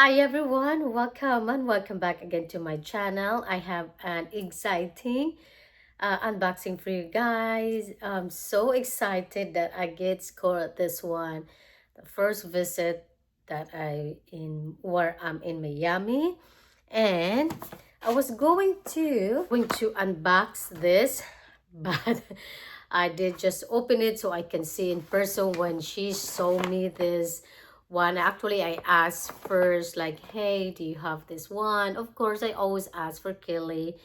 Hi everyone, welcome and welcome back again to my channel. I have an exciting unboxing for you guys. I'm so excited that I get scored this one. The first visit that where I'm in Miami, and I was going to unbox this, but I did just open it so I can see in person when she showed me this one. Actually, I asked first, like, hey, do you have this one? Of course, I always ask for Kelly.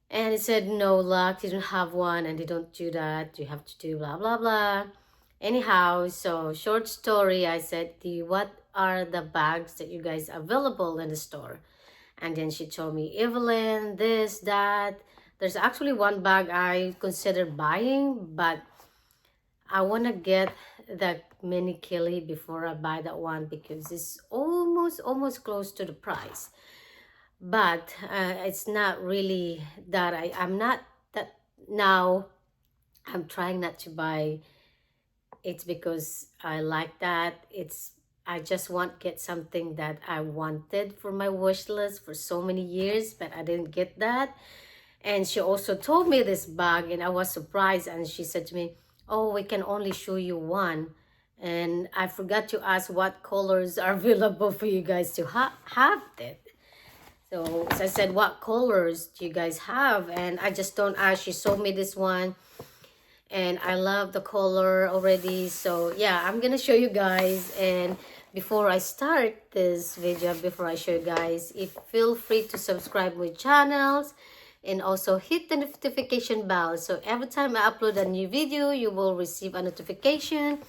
And it said, no, luck, you don't have one, and they don't do that. You have to do blah, blah, blah. Anyhow, so short story, I said, what are the bags that you guys available in the store? And then she told me, Evelyn, this, that. There's actually one bag I considered buying, but I want to get the mini Kelly before I buy that one because it's almost close to the price. But it's not really that I'm not that now. I'm trying not to buy. It's because I like that. I just want get something that I wanted for my wish list for so many years, but I didn't get that. And she also told me this bag, and I was surprised. And she said to me, oh, we can only show you one. And I forgot to ask what colors are available for you guys to have it. So I said, what colors do you guys have? And I just don't ask. She showed me this one, and I love the color already. So yeah, I'm gonna show you guys. And before I start this video, before I show you guys, if feel free to subscribe my channels and also hit the notification bell, so every time I upload a new video you will receive a notification.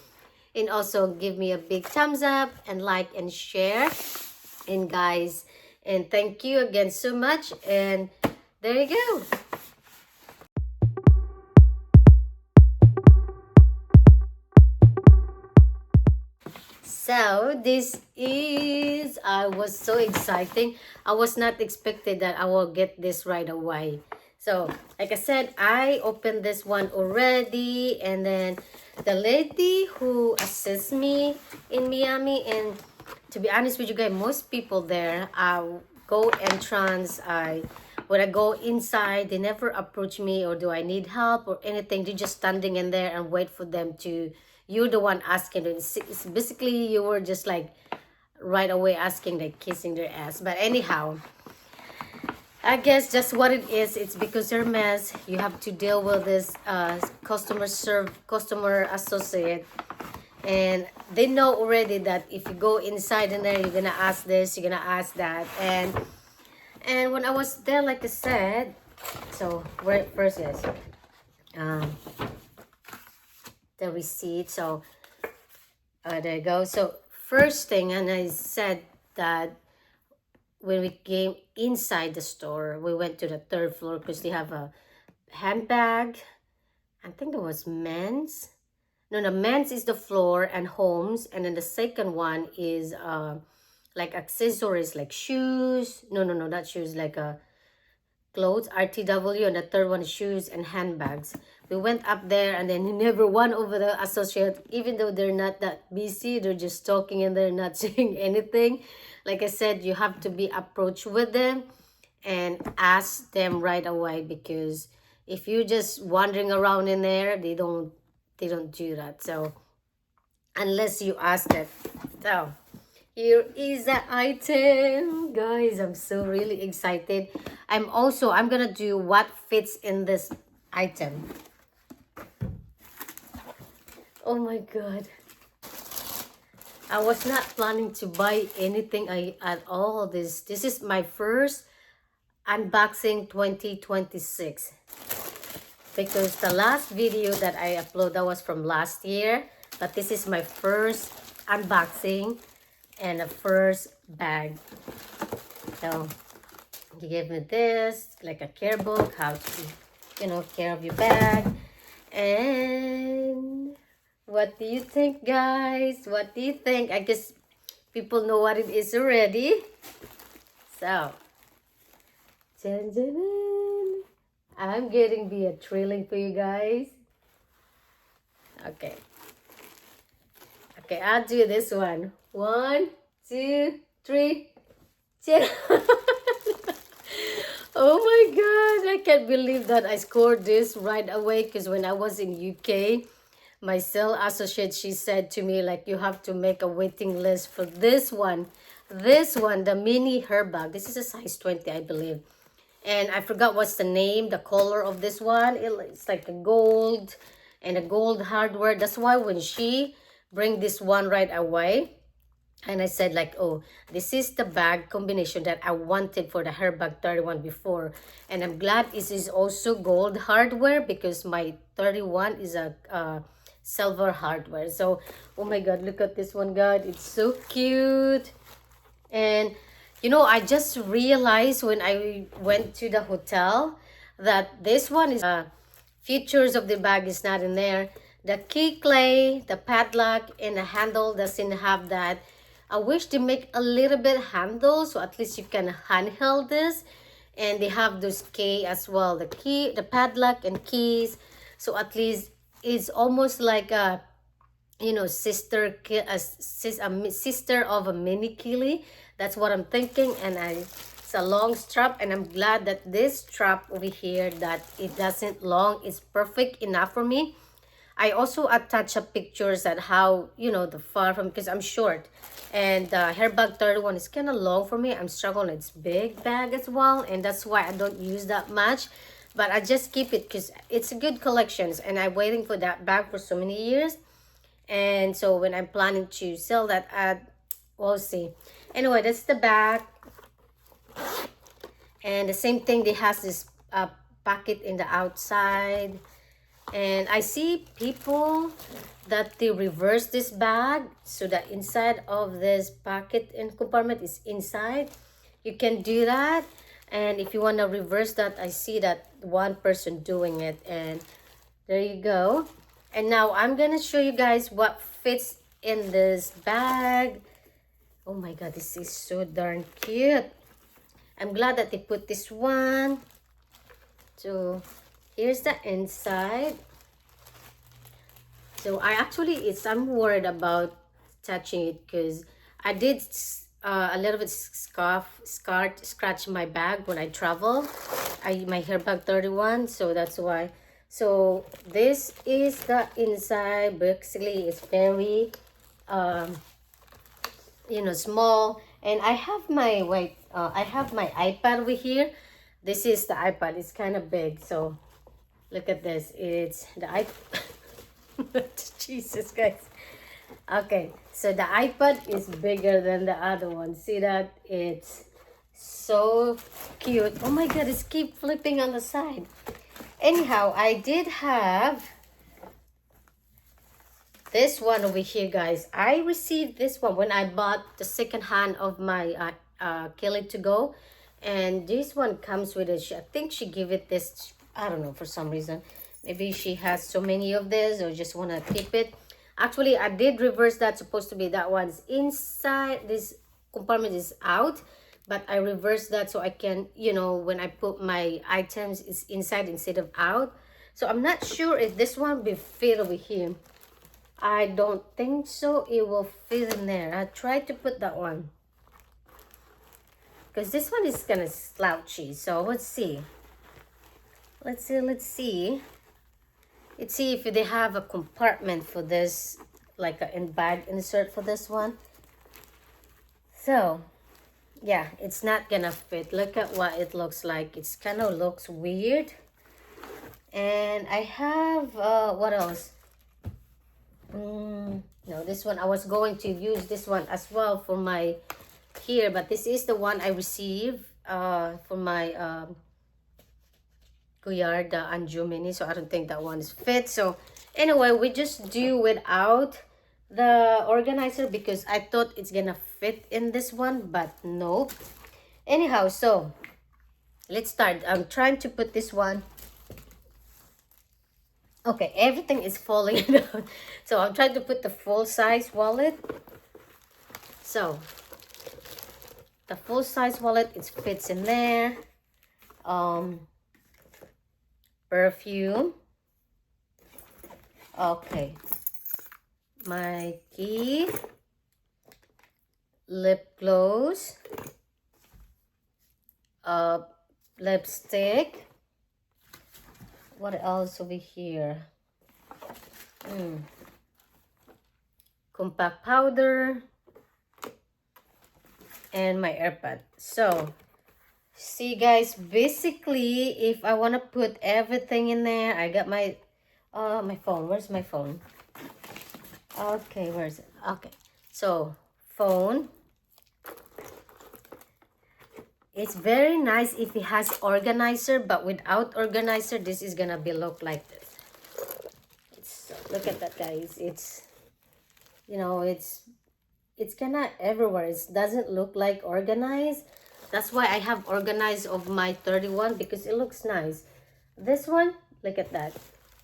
And also give me a big thumbs up and like and share. And guys, and thank you again so much. And there you go. So this is, I was so exciting. I was not expected that I will get this right away. So like I said, I opened this one already, and then the lady who assists me in Miami, and to be honest with you guys, most people there, I go entrance, when I go inside, they never approach me or do I need help or anything. They're just standing in there and wait for them to, you're the one asking them. It's basically you were just like right away asking, like kissing their ass. But anyhow, I guess just what it is, it's because Hermes, you have to deal with this customer associate, and they know already that if you go inside in there, you're gonna ask this, you're gonna ask that. And when I was there, like I said, so where first is um the receipt. So there you go. So first thing, and I said that when we came inside the store, we went to the third floor because they have a handbag. I think it was men's. No, men's is the floor and homes, and then the second one is like accessories, like shoes. No, not shoes, like clothes, RTW, and the third one is shoes and handbags. We went up there, and then never one over the associate, even though they're not that busy, they're just talking and they're not saying anything. Like I said, you have to be approached with them and ask them right away, because if you're just wandering around in there, they don't do that. So unless you ask it. So here is the item, guys. I'm so really excited. I'm gonna do what fits in this item. Oh my god, I was not planning to buy anything at all. This is my first unboxing 2026, because the last video that I uploaded, that was from last year, but this is my first unboxing and a first bag. So you gave me this, like a care book, how to, care of your bag. And what do you think, guys? What do you think? I guess people know what it is already. So, dun, dun, dun. I'm getting be a thrilling for you guys. Okay, I'll do this one. 1, 2, three, two. Oh my God, I can't believe that I scored this right away because when I was in UK, my sales associate, she said to me, like, you have to make a waiting list for this one. This one, the mini hair bag. This is a size 20, I believe. And I forgot what's the name, the color of this one. It's like a gold and a gold hardware. That's why when she bring this one right away, and I said like, oh, this is the bag combination that I wanted for the hair bag 31 before. And I'm glad this is also gold hardware because my 31 is a silver hardware. So, oh my God, look at this one, God. It's so cute. And you know, I just realized when I went to the hotel that this one is features of the bag is not in there. The key clay, the padlock, and the handle doesn't have that. I wish they make a little bit handle so at least you can handheld this. And they have those key as well, the key, the padlock and keys. So at least it's almost like a, you know, sister of a mini kili. That's what I'm thinking. And it's a long strap, and I'm glad that this strap over here, that it doesn't long, it's perfect enough for me. I also attach up pictures at how, you know, the far from, because I'm short, and the hair bag 31 is kind of long for me. I'm struggling. It's big bag as well, and that's why I don't use that much, but I just keep it because it's a good collections, and I'm waiting for that bag for so many years. And so when I'm planning to sell that ad, we'll see. Anyway, that's the back. And the same thing, they has this pocket in the outside. And I see people that they reverse this bag so the inside of this pocket and compartment is inside. You can do that. And if you want to reverse that, I see that one person doing it. And there you go. And now I'm gonna show you guys what fits in this bag. Oh my God, this is so darn cute. I'm glad that they put this one. So here's the inside. So I'm worried about touching it because I did a little bit scratch my bag when I travel. My hair bag 31, so that's why. So this is the inside. Basically, it's very, you know, small. And I have my I have my iPad over here. This is the iPad. It's kind of big. So look at this. It's the iPad. Jesus, guys. Okay, so the iPad is bigger than the other one. See that? It's so cute. Oh my God, it's keep flipping on the side. Anyhow, I did have this one over here, guys. I received this one when I bought the second hand of my Kelly to go. And this one comes with it. I think she gave it this, I don't know, for some reason. Maybe she has so many of this or just want to keep it. Actually, I did reverse that. Supposed to be that one's inside. This compartment is out. But I reversed that so I can, you know, when I put my items, it's inside instead of out. So I'm not sure if this one will fit over here. I don't think so. It will fit in there. I tried to put that one. Because this one is kind of slouchy. So let's see. Let's see. Let's see if they have a compartment for this, like a bag insert for this one. So, yeah, it's not gonna fit. Look at what it looks like. It's kind of looks weird. And I have, what else? No, this one, I was going to use this one as well for my here, but this is the one I received for my Guyard, the Anju Mini, so I don't think that one is fit. So anyway, we just do without the organizer because I thought it's gonna fit in this one, but no. Anyhow, so let's start. I'm trying to put this one. Okay, everything is falling down. So I'm trying to put the full size wallet. So the full size wallet, it fits in there. Perfume. Okay. My key. lip gloss, uh, lipstick. What else over here? Compact powder, and my AirPod. So, see guys, basically, if I want to put everything in there, I got my phone. Where's my phone? Okay, where is it? Okay, so phone. It's very nice if it has organizer, but without organizer, this is gonna be look like this. Look at that, guys. It's, you know, it's kind of everywhere. It doesn't look like organized. That's why I have organized of my 31 because it looks nice. This one, look at that.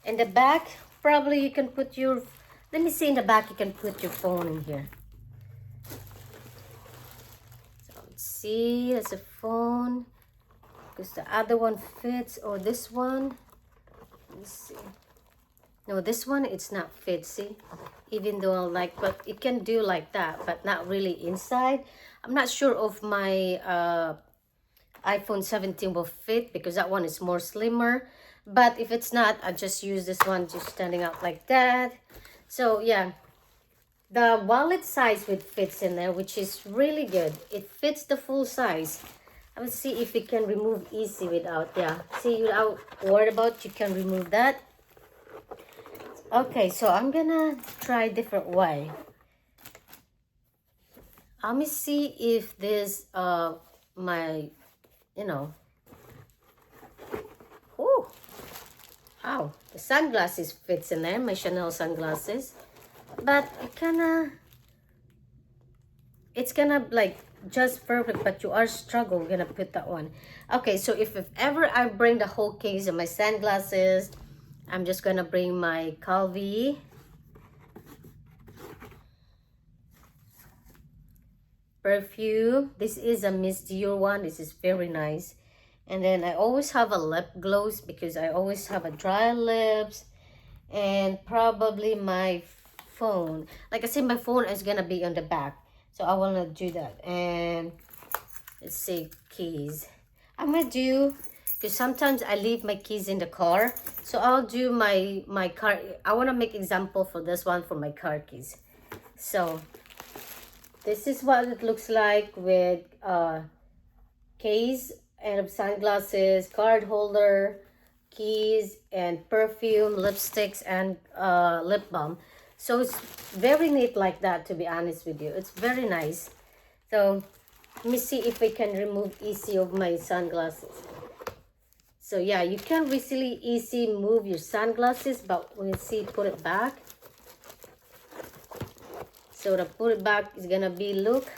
In the back, probably you can put your, let me see, in the back you can put your phone in here. So let's see, there's a phone because the other one fits, or this one. Let's see. No, this one, it's not fit, see? Even though I like, but it can do like that, but not really inside. I'm not sure if my iPhone 17 will fit because that one is more slimmer. But if it's not, I just use this one just standing out like that. So yeah, the wallet size with fits in there, which is really good. It fits the full size. I will see if we can remove easy without, yeah. See, without worried about, you can remove that. Okay, so I'm gonna try a different way. Let me see if this, my, you know, oh, wow, the sunglasses fits in there, my Chanel sunglasses. But it's gonna like just perfect, but you are struggling, gonna put that one. Okay, so if ever I bring the whole case of my sunglasses, I'm just gonna bring my Calvi perfume. This is a Miss Dior one. This is very nice. And then I always have a lip gloss because I always have a dry lips. And probably my phone. Like I said, my phone is gonna be on the back, so I want to do that. And let's see, keys. I'm gonna do, because sometimes I leave my keys in the car, so I'll do my car. I want to make example for this one for my car keys. So this is what it looks like with case and sunglasses, card holder, keys, and perfume, lipsticks, and lip balm. So it's very neat like that, to be honest with you. It's very nice. So let me see if we can remove easy of my sunglasses. So yeah, you can easy move your sunglasses, but when you see, put it back. So to put it back is gonna be look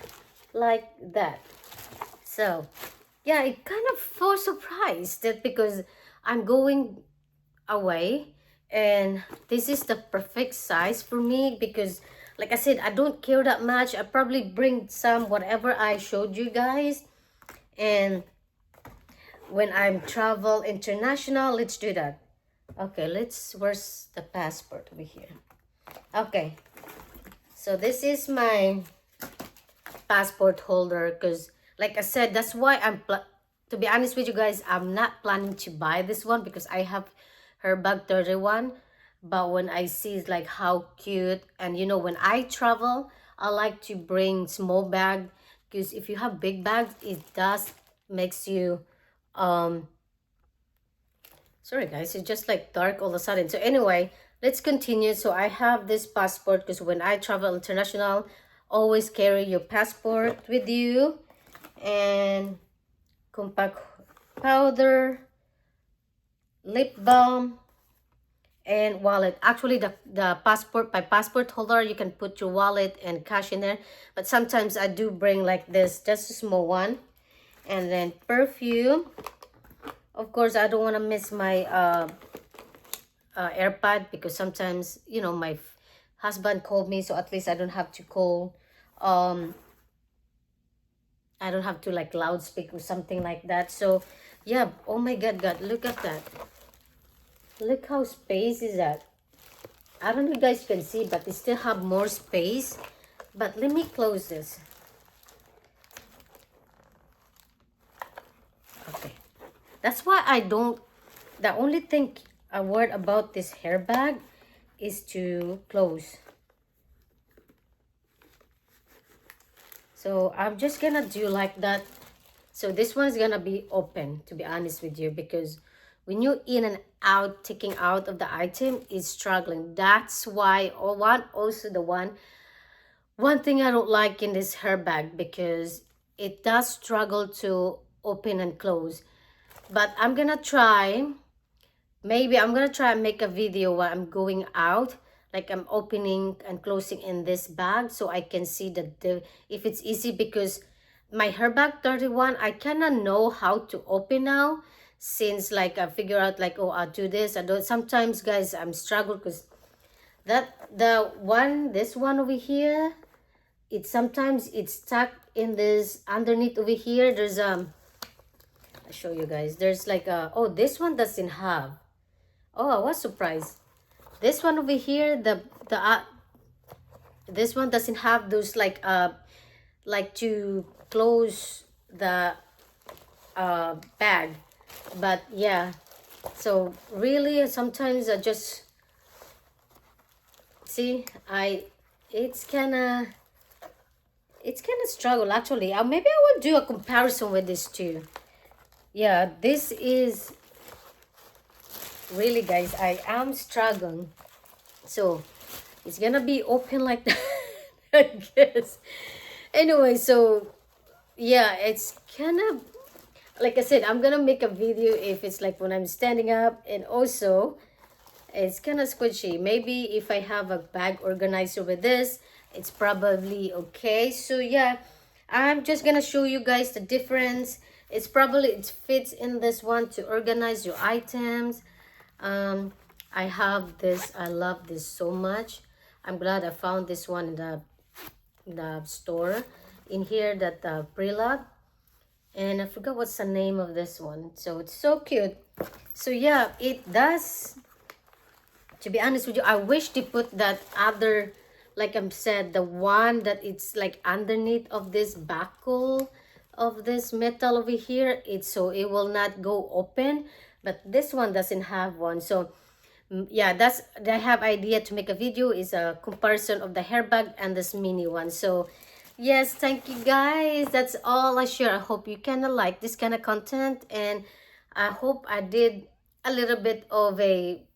like that. So yeah, it kind of for surprised that because I'm going away and this is the perfect size for me, because like I said, I don't care that much. I probably bring some whatever I showed you guys, and when I'm travel international, let's do that. Okay, where's the passport over here? Okay, so this is my passport holder, because like I said, that's why to be honest with you guys, I'm not planning to buy this one because I have her bag 31. But when I see it's like how cute, and you know, when I travel, I like to bring small bag, because if you have big bags, it does makes you sorry guys, it's just like dark all of a sudden. So anyway, let's continue. So I have this passport because when I travel international, always carry your passport with you, and compact powder, lip balm, and wallet. Actually, the passport, my passport holder, you can put your wallet and cash in there, but sometimes I do bring like this, just a small one. And then perfume, of course. I don't want to miss my AirPod, because sometimes, you know, my husband called me, so at least I don't have to call, I don't have to like loudspeak or something like that. So yeah, oh my god, look at that. Look how space is that. I don't know if you guys can see, but it still have more space. But let me close this. That's why I don't, the only thing I worried about this hair bag is to close. So I'm just gonna do like that. So this one's gonna be open, to be honest with you, because when you in and out, taking out of the item is struggling. That's why, or one also the one thing I don't like in this hair bag, because it does struggle to open and close. But I'm gonna try. Maybe I'm gonna try and make a video while I'm going out, like I'm opening and closing in this bag, so I can see the if it's easy, because my hair bag 31, I kinda know how to open now, since like I figure out like, oh, I'll do this. I don't, sometimes guys I'm struggle because this one over here, it sometimes it's stuck in this underneath over here. There's I'll show you guys. There's like a, oh, this one doesn't have. Oh, I was surprised. This one over here, the this one doesn't have those like to close the bag. But yeah, so really sometimes I just see it's kind of struggle actually. Maybe I will do a comparison with this too. Yeah, this is really, guys, I am struggling. So it's gonna be open like that. I guess. Anyway, so yeah, it's kind of like I said, I'm gonna make a video if it's like when I'm standing up, and also it's kind of squishy. Maybe if I have a bag organizer with this, it's probably okay. So yeah, I'm just gonna show you guys the difference. It's probably, it fits in this one to organize your items. I have this, I love this so much. I'm glad I found this one in the store in here, that pre-love, and I forgot what's the name of this one. So it's so cute. So yeah, it does, to be honest with you, I wish they put that other, like I said, the one that it's like underneath of this buckle of this metal over here, it's so it will not go open, but this one doesn't have one. So yeah, that's, I have idea to make a video is a comparison of the hair bag and this mini one. So yes, thank you guys, that's all I share. I hope you kind of like this kind of content, and I hope I did a little bit of a,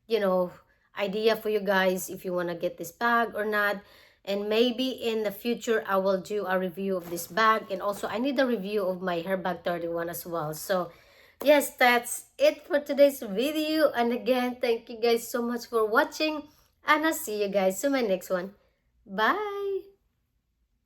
you know, idea for you guys if you want to get this bag or not. And maybe in the future I will do a review of this bag, and also I need a review of my hair bag 31 as well. So yes, that's it for today's video, and again, thank you guys so much for watching, and I'll see you guys in my next one. Bye.